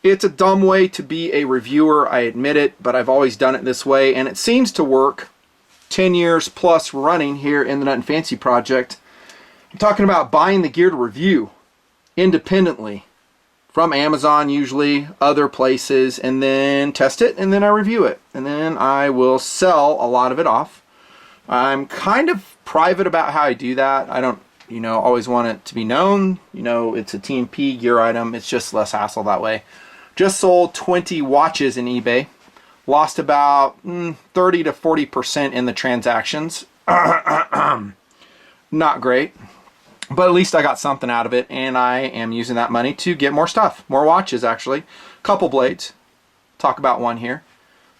It's a dumb way to be a reviewer, I admit it, but I've always done it this way, and it seems to work. 10 years plus running here in the Nut and Fancy project. I'm talking about buying the gear to review independently from Amazon, usually other places, and then test it, and then I review it, and then I will sell a lot of it off. I'm kind of private about how I do that. I don't, always want it to be known. It's a TMP gear item. It's just less hassle that way. Just sold 20 watches in eBay. Lost about 30 to 40% in the transactions. Not great. But at least I got something out of it, and I am using that money to get more stuff. More watches, actually. Couple blades. Talk about one here.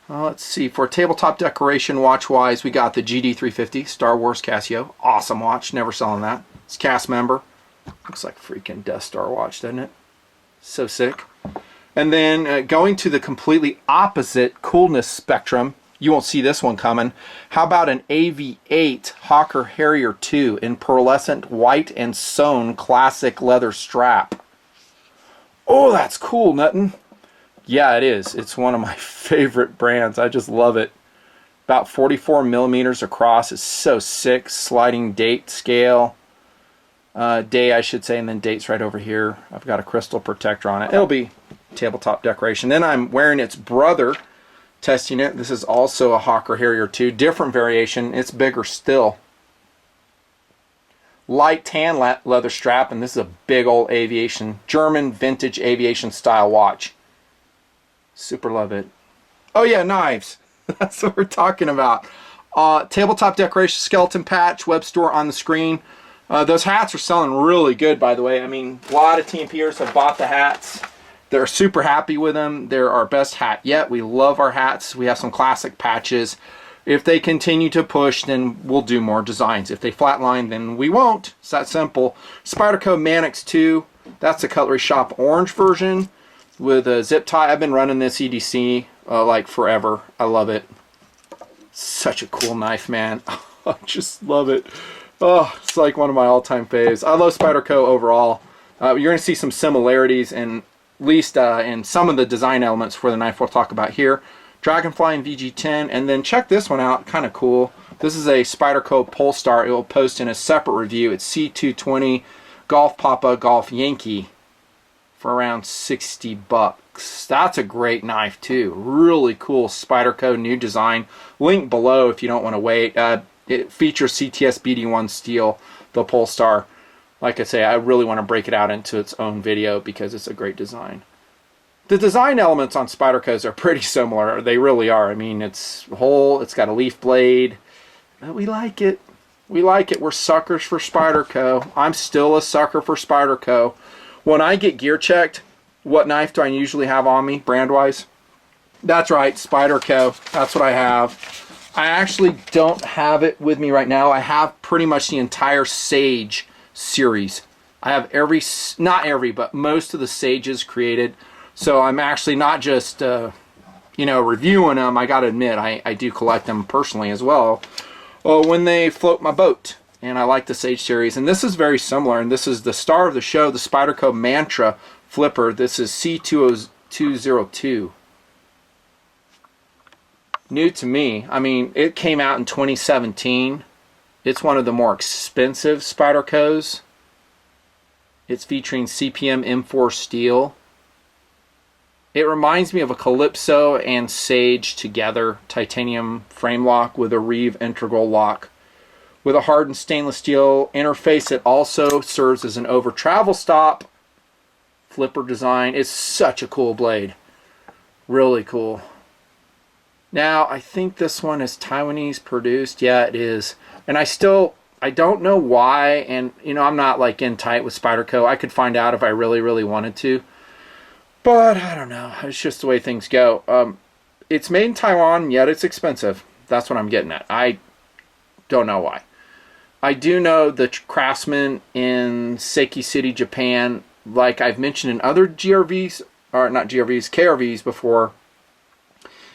Let's see. For tabletop decoration, watch-wise, we got the GD350 Star Wars Casio. Awesome watch. Never selling that. It's cast member. Looks like a freaking Death Star watch, doesn't it? So sick. And then going to the completely opposite coolness spectrum, you won't see this one coming. How about an AV8 Hawker Harrier 2 in pearlescent white and sewn classic leather strap? Oh, that's cool, Nuttin. Yeah, it is. It's one of my favorite brands. I just love it. About 44 millimeters across. It's so sick. Sliding date scale. Day, I should say, and then date's right over here. I've got a crystal protector on it. It'll be tabletop decoration. Then I'm wearing its brother, testing it. This is also a Hawker Harrier 2, different variation. It's bigger still. Light tan leather strap, and this is a big old aviation, German vintage aviation style watch. Super love it. Oh yeah, knives. That's what we're talking about. Tabletop decoration skeleton patch, web store on the screen. Those hats are selling really good, by the way. I mean, a lot of TMPers have bought the hats. They're super happy with them. They're our best hat yet. We love our hats. We have some classic patches. If they continue to push, then we'll do more designs. If they flatline, then we won't. It's that simple. Spyderco Mannix 2. That's the CutleryShoppe orange version with a zip tie. I've been running this EDC like forever. I love it. Such a cool knife, man. I just love it. Oh, it's like one of my all-time faves. I love Spyderco overall. You're going to see some similarities, and at least in some of the design elements for the knife we'll talk about here. Dragonfly and VG10, and then check this one out, kind of cool. This is a Spyderco Polestar. It will post in a separate review. It's C220 Golf Papa Golf Yankee for around 60 bucks. That's a great knife too. Really cool Spyderco new design. Link below if you don't want to wait. It features CTS BD1 steel, the Polestar. Like I say, I really want to break it out into its own video because it's a great design. The design elements on Spydercos are pretty similar. They really are. I mean, it's whole, it's got a leaf blade. But we like it. We like it. We're suckers for Spyderco. I'm still a sucker for Spyderco. When I get gear checked, what knife do I usually have on me, brand-wise? That's right, Spyderco. That's what I have. I actually don't have it with me right now. I have pretty much the entire Sage series. I have not every, but most of the Sages created. So I'm actually not just, reviewing them. I gotta admit, I do collect them personally as well. When they float my boat. And I like the Sage series. And this is very similar. And this is the star of the show, the Spyderco Mantra Flipper. This is C202. New to me. I mean, it came out in 2017. It's one of the more expensive Spydercos. It's featuring CPM M4 steel. It reminds me of a Calypso and Sage together. Titanium frame lock with a Reeve integral lock. With a hardened stainless steel interface, it also serves as an over travel stop. Flipper design. It's such a cool blade. Really cool. Now, I think this one is Taiwanese produced. Yeah, it is. And I don't know why, and I'm not like in tight with Spyderco. I could find out if I really, really wanted to. But I don't know. It's just the way things go. It's made in Taiwan, yet it's expensive. That's what I'm getting at. I don't know why. I do know the craftsmen in Seiki City, Japan, like I've mentioned in other GRVs, or not GRVs, KRVs before,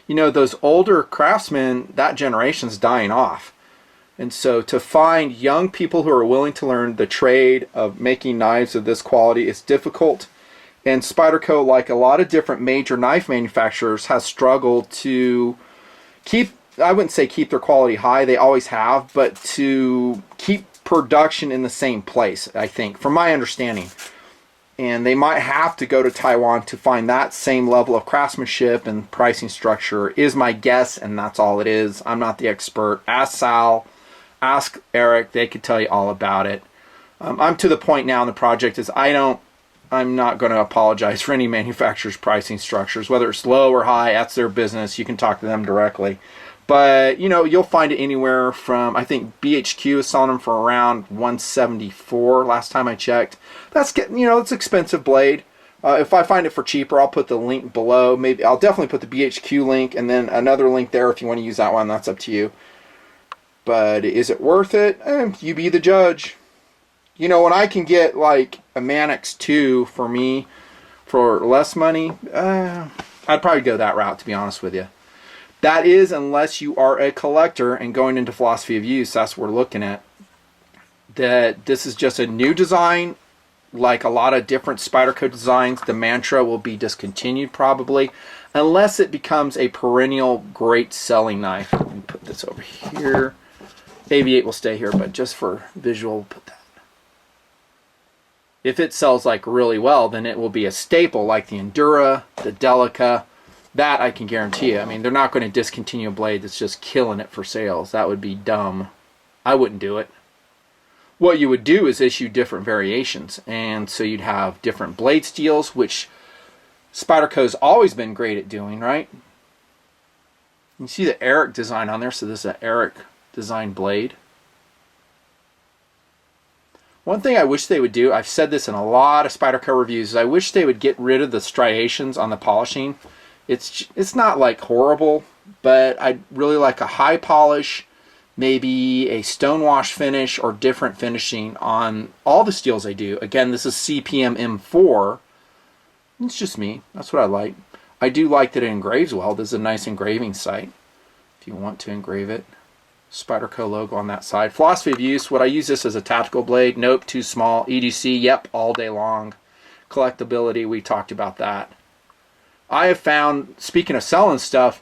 those older craftsmen, that generation's dying off. And so to find young people who are willing to learn the trade of making knives of this quality is difficult. And Spyderco, like a lot of different major knife manufacturers, has struggled to keep, I wouldn't say keep their quality high, they always have, but to keep production in the same place, I think, from my understanding. And they might have to go to Taiwan to find that same level of craftsmanship and pricing structure, is my guess, and that's all it is. I'm not the expert. Ask Sal, ask Eric, they could tell you all about it. I'm to the point now in the project is I'm not going to apologize for any manufacturer's pricing structures, whether it's low or high, that's their business. You can talk to them directly. But, you know, you'll find it anywhere from, I think BHQ is selling them for around $174 last time I checked. That's getting, you know, it's an expensive blade. If I find it for cheaper, I'll put the link below. Maybe I'll definitely put the BHQ link and then another link there if you want to use that one. That's up to you. But is it worth it? You be the judge. You know, when I can get like a Manix 2 for me for less money, I'd probably go that route, to be honest with you. That is, unless you are a collector and going into philosophy of use, that's what we're looking at. That this is just a new design, like a lot of different Spyderco designs. The mantra will be discontinued probably, unless it becomes a perennial great selling knife. Let me put this over here. AV8 will stay here, but just for visual, we'll put that. If it sells like really well, then it will be a staple like the Endura, the Delica. That I can guarantee you. I mean, they're not going to discontinue a blade that's just killing it for sales. That would be dumb. I wouldn't do it. What you would do is issue different variations. And so you'd have different blade steels, which Spyderco's always been great at doing, right? You see the Eric design on there, so this is an Eric design blade. One thing I wish they would do, I've said this in a lot of Spyderco reviews, is I wish they would get rid of the striations on the polishing. It's not like horrible, but I'd really like a high polish, maybe a stonewash finish or different finishing on all the steels I do. Again, this is CPM M4. It's just me. That's what I like. I do like that it engraves well. This is a nice engraving site if you want to engrave it. Spyderco logo on that side. Philosophy of use, would I use this as a tactical blade? Nope, too small. EDC, yep, all day long. Collectability, we talked about that. I have found, speaking of selling stuff,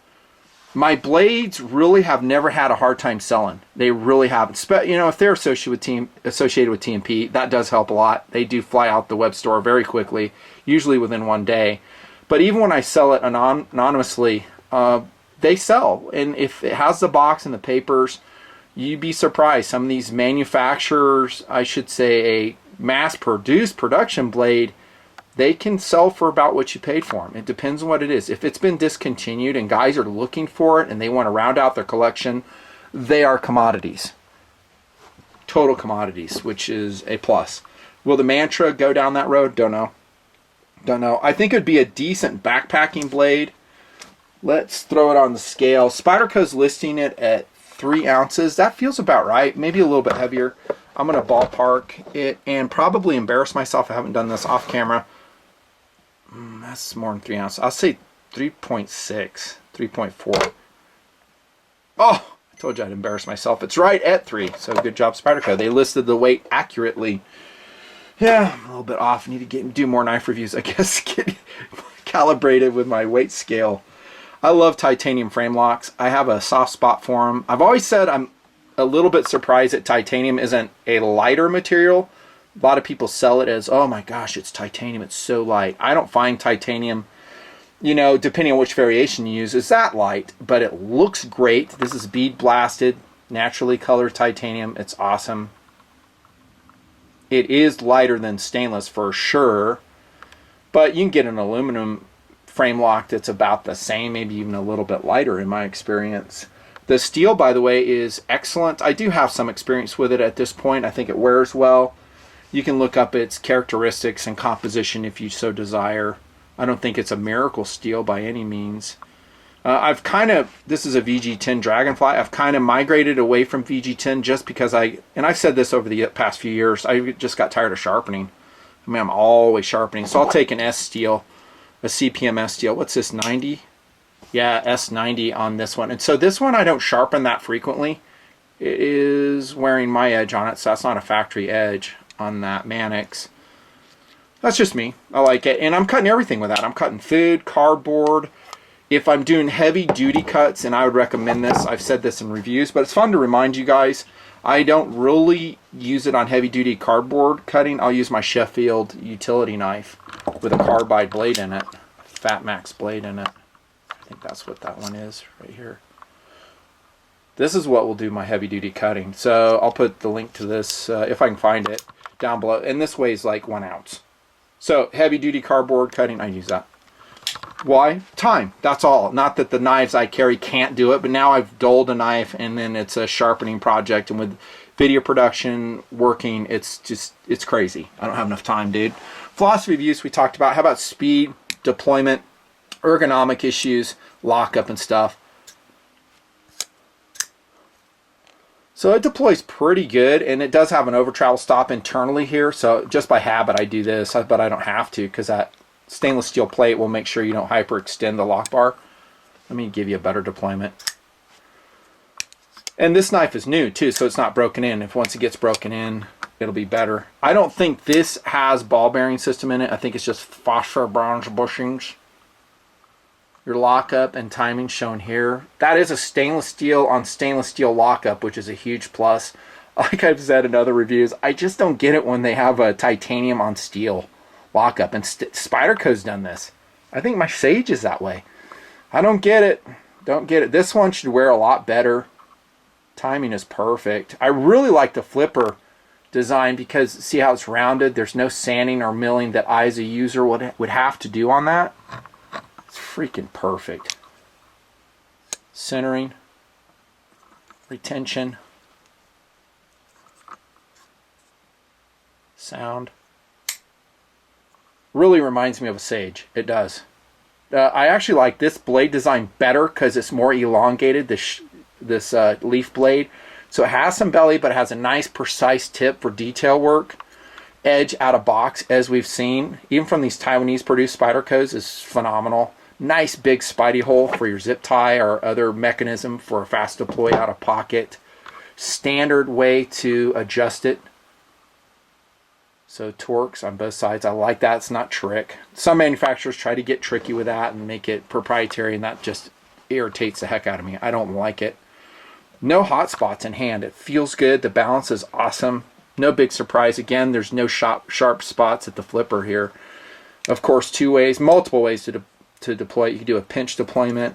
my blades really have never had a hard time selling. They really haven't. You know, if they're associated with TMP, that does help a lot. They do fly out the web store very quickly, usually within one day. But even when I sell it anonymously, they sell. And if it has the box and the papers, you'd be surprised. Some of these manufacturers, I should say a mass-produced production blade, they can sell for about what you paid for them. It depends on what it is. If it's been discontinued and guys are looking for it and they want to round out their collection, they are commodities. Total commodities, which is a plus. Will the Mantra go down that road? Don't know. Don't know. I think it would be a decent backpacking blade. Let's throw it on the scale. Spyderco's listing it at 3 ounces. That feels about right. Maybe a little bit heavier. I'm going to ballpark it and probably embarrass myself. I haven't done this off camera. That's more than 3 ounces. I'll say 3.6, 3.4. Oh, I told you I'd embarrass myself. It's right at 3. So good job, Spyderco. They listed the weight accurately. Yeah, I'm a little bit off. I need to do more knife reviews, I guess. Get calibrated with my weight scale. I love titanium frame locks. I have a soft spot for them. I've always said I'm a little bit surprised that titanium isn't a lighter material. A lot of people sell it as, oh my gosh, it's titanium, it's so light. I don't find titanium, you know, depending on which variation you use, is that light, but it looks great. This is bead blasted, naturally colored titanium. It's awesome. It is lighter than stainless for sure, but you can get an aluminum frame lock that's about the same, maybe even a little bit lighter in my experience. The steel, by the way, is excellent. I do have some experience with it at this point. I think it wears well. You can look up its characteristics and composition if you so desire. I don't think it's a miracle steel by any means. I've kind of, this is a VG10 Dragonfly. I've kind of migrated away from VG10 just because and I've said this over the past few years, I just got tired of sharpening. I mean, I'm always sharpening. So I'll take an S steel, a CPM S steel. What's this, 90? Yeah, S90 on this one. And so this one I don't sharpen that frequently. It is wearing my edge on it, so that's not a factory edge on that Manix. That's just me. I like it. And I'm cutting everything with that. I'm cutting food, cardboard. If I'm doing heavy duty cuts, and I would recommend this, I've said this in reviews, but it's fun to remind you guys, I don't really use it on heavy duty cardboard cutting. I'll use my Sheffield utility knife with a carbide blade in it, Fat Max blade in it. I think that's what that one is right here. This is what will do my heavy duty cutting. So I'll put the link to this, if I can find it, down below. And this weighs like 1 ounce. So heavy duty cardboard cutting, I use that. Why? Time. That's all. Not that the knives I carry can't do it, but now I've dulled a knife and then it's a sharpening project. And with video production working, it's crazy. I don't have enough time, dude. Philosophy of use we talked about. How about speed, deployment, ergonomic issues, lockup and stuff. So it deploys pretty good, and it does have an over travel stop internally here. So just by habit, I do this, but I don't have to because that stainless steel plate will make sure you don't hyperextend the lock bar. Let me give you a better deployment. And this knife is new too, so it's not broken in. If once it gets broken in, it'll be better. I don't think this has ball bearing system in it. I think it's just phosphor bronze bushings. Your lockup and timing shown here. That is a stainless steel on stainless steel lockup, which is a huge plus. Like I've said in other reviews, I just don't get it when they have a titanium on steel lockup, and Spyderco's done this. I think my Sage is that way. I don't get it. Don't get it. This one should wear a lot better. Timing is perfect. I really like the flipper design because see how it's rounded? There's no sanding or milling that I as a user would have to do on that. It's freaking perfect. Centering, retention, sound. Really reminds me of a Sage. It does. I actually like this blade design better because it's more elongated, this leaf blade. So it has some belly, but it has a nice precise tip for detail work. Edge out of box, as we've seen, even from these Taiwanese produced Spydercos, is phenomenal. Nice big Spidey hole for your zip tie or other mechanism for a fast deploy out of pocket. Standard way to adjust it. So Torx on both sides. I like that. It's not trick. Some manufacturers try to get tricky with that and make it proprietary, and that just irritates the heck out of me. I don't like it. No hot spots in hand. It feels good. The balance is awesome. No big surprise. Again, there's no sharp spots at the flipper here. Of course, two ways, multiple ways to deploy it. You can do a pinch deployment.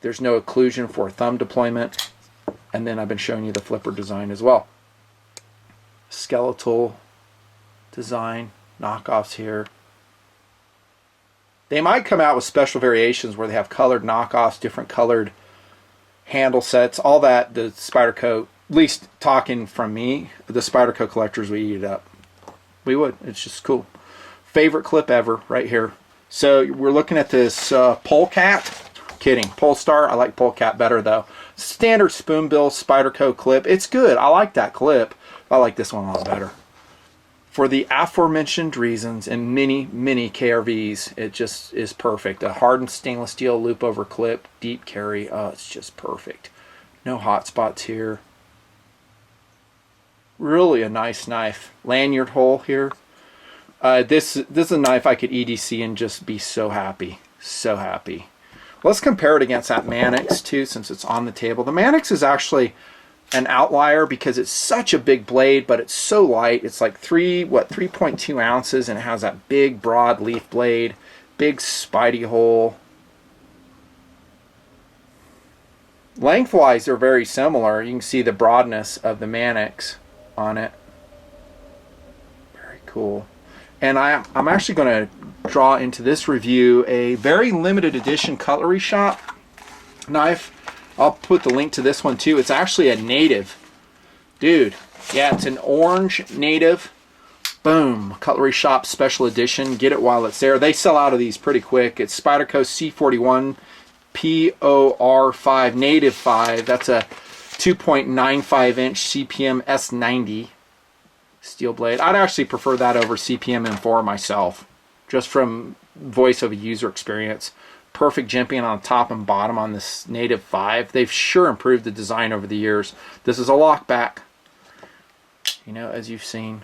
There's no occlusion for a thumb deployment. And then I've been showing you the flipper design as well. Skeletal design, knockoffs here. They might come out with special variations where they have colored knockoffs, different colored handle sets, all that. The Spyderco, at least talking from me, the Spyderco collectors, we eat it up. We would. It's just cool. Favorite clip ever right here. So we're looking at this Polecat. Kidding. Polestar. I like Polecat better though. Standard spoonbill Spyderco clip. It's good. I like that clip. I like this one a lot better. For the aforementioned reasons and many KRVs, it just is perfect. A hardened stainless steel loop over clip, deep carry. Oh, it's just perfect. No hot spots here. Really a nice knife. Lanyard hole here. This is a knife I could EDC and just be so happy. So happy. Let's compare it against that Mannix too, since it's on the table. The Mannix is actually an outlier because it's such a big blade, but it's so light. It's like 3.2 ounces, and it has that big broad leaf blade, big Spidey hole. Lengthwise they're very similar. You can see the broadness of the Mannix on it. Very cool. And I'm actually going to draw into this review a very limited edition CutleryShoppe knife. I'll put the link to this one too. It's actually a native. Dude, yeah, it's an orange native. Boom, CutleryShoppe special edition. Get it while it's there. They sell out of these pretty quick. It's Spyderco C41 POR5 native 5. That's a 2.95 inch CPM S90 steel blade. I'd actually prefer that over CPM M4 myself, just from voice of a user experience. Perfect jimping on top and bottom on this native 5. They've sure improved the design over the years. This is a lockback, you know, as you've seen.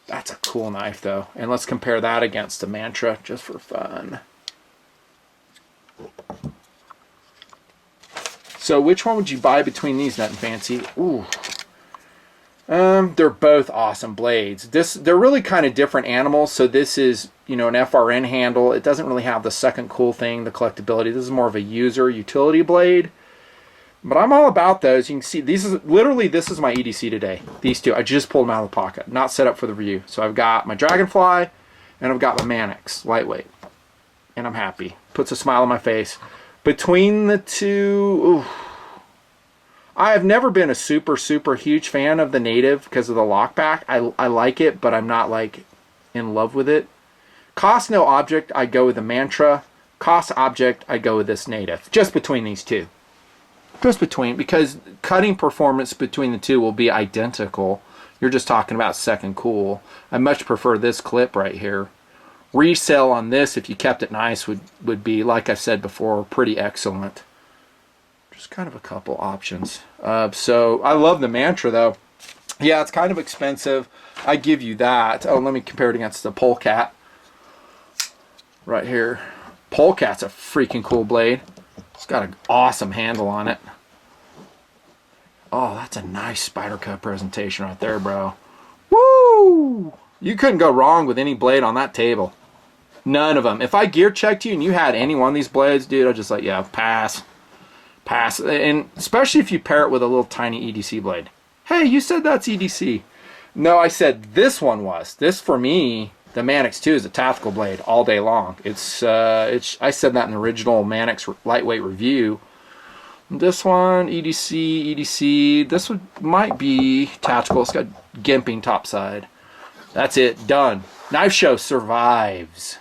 That's a cool knife though. And let's compare that against the Mantra just for fun. So which one would you buy between these, Nut and Fancy? Ooh. They're both awesome blades. They're really kind of different animals. So this is, you know, an FRN handle. It doesn't really have the second cool thing, the collectability. This is more of a user utility blade. But I'm all about those. You can see this is my EDC today. These two, I just pulled them out of the pocket, not set up for the review. So I've got my Dragonfly and I've got my Mannix, lightweight, and I'm happy. Puts a smile on my face. Between the two, ooh, I have never been a super huge fan of the Native because of the lockback. I like it, but I'm not like in love with it. Cost no object, I go with the Mantra. Cost object, I go with this Native. Just between these two. Just between, because cutting performance between the two will be identical. You're just talking about second cool. I much prefer this clip right here. Resale on this, if you kept it nice, would be, like I said before, pretty excellent. Just kind of a couple options. So I love the Mantra though. Yeah, it's kind of expensive. I give you that. Oh, let me compare it against the Polecat. Right here. Polecat's a freaking cool blade. It's got an awesome handle on it. Oh, that's a nice Spyderco presentation right there, bro. Woo! You couldn't go wrong with any blade on that table. None of them. If I gear checked you and you had any one of these blades, dude, I'd just like, yeah, pass. Pass. And especially if you pair it with a little tiny EDC blade. Hey, you said that's EDC. No, I said this one was. This, for me, the Mannix 2 is a tactical blade all day long. I said that in the original Mannix lightweight review. This one, EDC. This one might be tactical. It's got gimping topside. That's it. Done. Knife show survives.